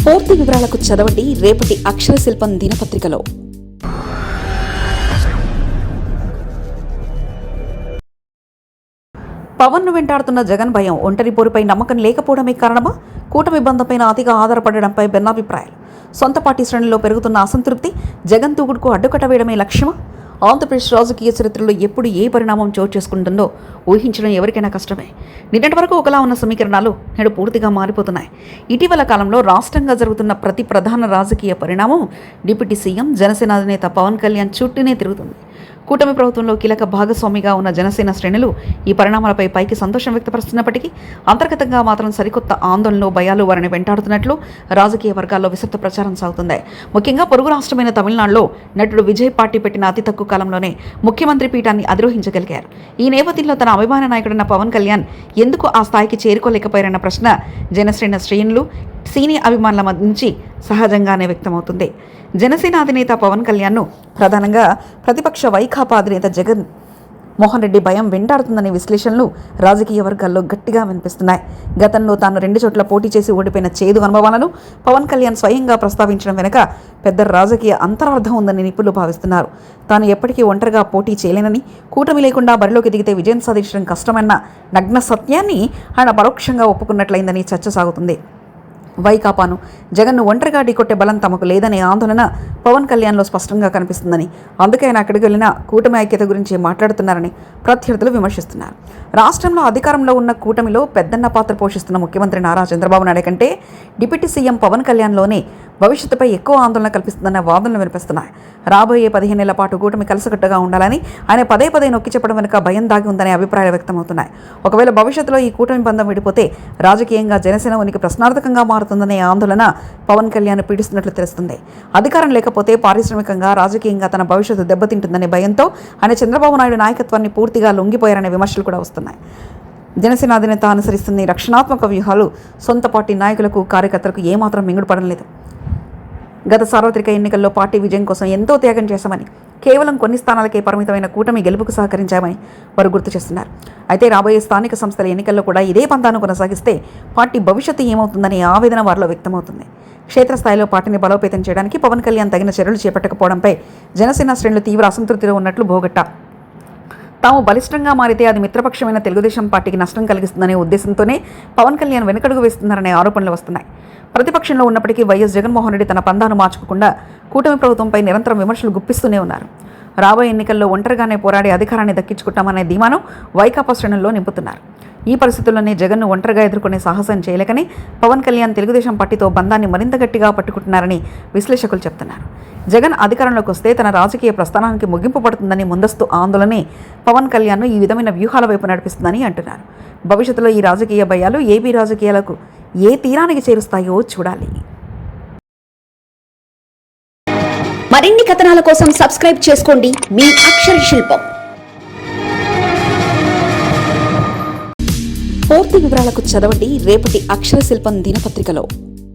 పూర్తి వివరాలకు చదవండి రేపటి అక్షర శిల్పం దినపత్రికలో. పవన్ను వెంటాడుతున్న జగన్ భయం, ఒంటరి పోరుపై నమ్మకం లేకపోవడమే కారణమా? కూటమి బంధంపైన అతిగా ఆధారపడడంపై భిన్నాభిప్రాయాలు. సొంత పార్టీ శ్రేణుల్లో పెరుగుతున్న అసంతృప్తి, జగన్ దూకుడుకు అడ్డుకట్ట వేయడమే లక్ష్యమా? ఆంధ్రప్రదేశ్ రాజకీయ చరిత్రలో ఎప్పుడు ఏ పరిణామం చోటు చేసుకుంటుందో ఊహించడం ఎవరికైనా కష్టమే. నిన్నటి వరకు ఒకలా ఉన్న సమీకరణాలు నేడు పూర్తిగా మారిపోతున్నాయి. ఇటీవల కాలంలో రాష్ట్రంగా జరుగుతున్న ప్రతి ప్రధాన రాజకీయ పరిణామం డిప్యూటీ సీఎం, జనసేన అధినేత పవన్ కళ్యాణ్ చుట్టూనే తిరుగుతుంది. కూటమి ప్రభుత్వంలో కీలక భాగస్వామిగా ఉన్న జనసేన శ్రేణులు ఈ పరిణామాలపై పైకి సంతోషం వ్యక్తపరుస్తున్నప్పటికీ అంతర్గతంగా మాత్రం సరికొత్త ఆందోళనలు, భయాలు వారిని వెంటాడుతున్నట్లు రాజకీయ వర్గాల్లో విస్తృత ప్రచారం సాగుతుంది. ముఖ్యంగా పొరుగు రాష్ట్రమైన తమిళనాడులో నటుడు విజయ్ పార్టీ పెట్టిన అతి తక్కువ కాలంలోనే ముఖ్యమంత్రి పీఠాన్ని అధిరోహించగలిగారు. ఈ నేపథ్యంలో తన అభిమాన నాయకుడైన పవన్ కళ్యాణ్ ఎందుకు ఆ స్థాయికి చేరుకోలేకపోయారన్న ప్రశ్న జనసేన శ్రేణులు, సినీ అభిమానుల నుంచి సహజంగానే వ్యక్తమవుతుంది. జనసేన అధినేత పవన్ కళ్యాణ్ను ప్రధానంగా ప్రతిపక్ష వైకాపా అధినేత జగన్ మోహన్ రెడ్డి భయం వెంటాడుతుందనే విశ్లేషణలు రాజకీయ వర్గాల్లో గట్టిగా వినిపిస్తున్నాయి. గతంలో తాను 2 చోట్ల పోటీ చేసి ఓడిపోయిన చేదు అనుభవాలను పవన్ కళ్యాణ్ స్వయంగా ప్రస్తావించడం వెనుక పెద్ద రాజకీయ అంతరార్థం ఉందని నిపుణులు భావిస్తున్నారు. తాను ఎప్పటికీ ఒంటరిగా పోటీ చేయలేనని, కూటమి లేకుండా బరిలోకి దిగితే విజయం సాధించడం కష్టమన్న నగ్న సత్యాన్ని ఆయన పరోక్షంగా ఒప్పుకున్నట్లయిందని చర్చ సాగుతుంది. వైకాపాను, జగన్ను ఒంటరిగా ఢీకొట్టే బలం తమకు లేదనే ఆందోళన పవన్ కళ్యాణ్లో స్పష్టంగా కనిపిస్తుందని, అందుకే ఆయన అక్కడికి వెళ్ళిన కూటమి ఐక్యత గురించి మాట్లాడుతున్నారని ప్రత్యర్థులు విమర్శిస్తున్నారు. రాష్ట్రంలో అధికారంలో ఉన్న కూటమిలో పెద్దన్న పాత్ర పోషిస్తున్న ముఖ్యమంత్రి నారా చంద్రబాబు నాయుడు కంటే డిప్యూటీ సీఎం పవన్ కళ్యాణ్లోనే భవిష్యత్తుపై ఎక్కువ ఆందోళన కల్పిస్తుందన్న వాదనలు వినిపిస్తున్నాయి. రాబోయే 15 నెలల పాటు కూటమి కలిసికట్టుగా ఉండాలని ఆయన పదే నొక్కి చెప్పడం వెనుక భయం దాగి ఉందనే అభిప్రాయాలు వ్యక్తమవుతున్నాయి. ఒకవేళ భవిష్యత్తులో ఈ కూటమి బంధం విడిపోతే రాజకీయంగా జనసేన ఉనికి ప్రశ్నార్థకంగా మారుతుందనే ఆందోళన పవన్ కళ్యాణ్ పీడిస్తున్నట్లు తెలుస్తుంది. అధికారం లేకపోతే పారిశ్రామికంగా, రాజకీయంగా తన భవిష్యత్తు దెబ్బతింటుందనే భయంతో ఆయన చంద్రబాబు నాయుడు నాయకత్వాన్ని పూర్తిగా లొంగిపోయారనే విమర్శలు కూడా వస్తున్నాయి. జనసేన అధినేత అనుసరిస్తున్న రక్షణాత్మక వ్యూహాలు సొంత పార్టీ నాయకులకు, కార్యకర్తలకు ఏమాత్రం మింగుడుపడడం లేదు. గత సార్వత్రిక ఎన్నికల్లో పార్టీ విజయం కోసం ఎంతో త్యాగం చేశామని, కేవలం కొన్ని స్థానాలకే పరిమితమైన కూటమి గెలుపుకు సహకరించామని వారు గుర్తు చేస్తున్నారు. అయితే రాబోయే స్థానిక సంస్థల ఎన్నికల్లో కూడా ఇదే పంతాను కొనసాగిస్తే పార్టీ భవిష్యత్తు ఏమవుతుందనే ఆవేదన వారిలో వ్యక్తమవుతుంది. క్షేత్రస్థాయిలో పార్టీని బలోపేతం చేయడానికి పవన్ కళ్యాణ్ తగిన చర్యలు చేపట్టకపోవడంపై జనసేన శ్రేణులు తీవ్ర అసంతృప్తిలో ఉన్నట్లు భోగట్ట. తాము బలిష్టంగా మారితే అది మిత్రపక్షమైన తెలుగుదేశం పార్టీకి నష్టం కలిగిస్తుందనే ఉద్దేశంతోనే పవన్ కళ్యాణ్ వెనుకడుగు వేస్తున్నారనే ఆరోపణలు వస్తున్నాయి. ప్రతిపక్షంలో ఉన్నప్పటికీ వైఎస్ జగన్మోహన్ రెడ్డి తన పందాను మార్చుకోకుండా కూటమి ప్రభుత్వంపై నిరంతరం విమర్శలు గుప్పిస్తూనే ఉన్నారు. రాబోయే ఎన్నికల్లో ఒంటరిగానే పోరాడి అధికారాన్ని దక్కించుకుంటామనే ధీమాను వైకాపా శ్రేణుల్లో నింపుతున్నారు. ఈ పరిస్థితుల్లోనే జగన్ను ఒంటరిగా ఎదుర్కొనే సాహసం చేయలేకనే పవన్ కళ్యాణ్ తెలుగుదేశం పార్టీతో బంధాన్ని మరింత గట్టిగా పట్టుకుంటున్నారని విశ్లేషకులు చెప్తున్నారు. జగన్ అధికారంలోకి వస్తే తన రాజకీయ ప్రస్థానానికి ముగింపు పడుతుందని ముందస్తు ఆందోళనే పవన్ కళ్యాణ్ను ఈ విధమైన వ్యూహాల వైపు నడిపిస్తుందని అంటున్నారు. భవిష్యత్తులో ఈ రాజకీయ భయాలు ఏపీ రాజకీయాలకు ఏ తీరానికి చేరుస్తాయో చూడాలి. మరిన్ని కథనాల కోసం సబ్స్క్రైబ్ చేసుకోండి మీ అక్షర శిల్పం. పూర్తి వివరాలకు చదవండి రేపటి అక్షర శిల్పం దినపత్రికలో.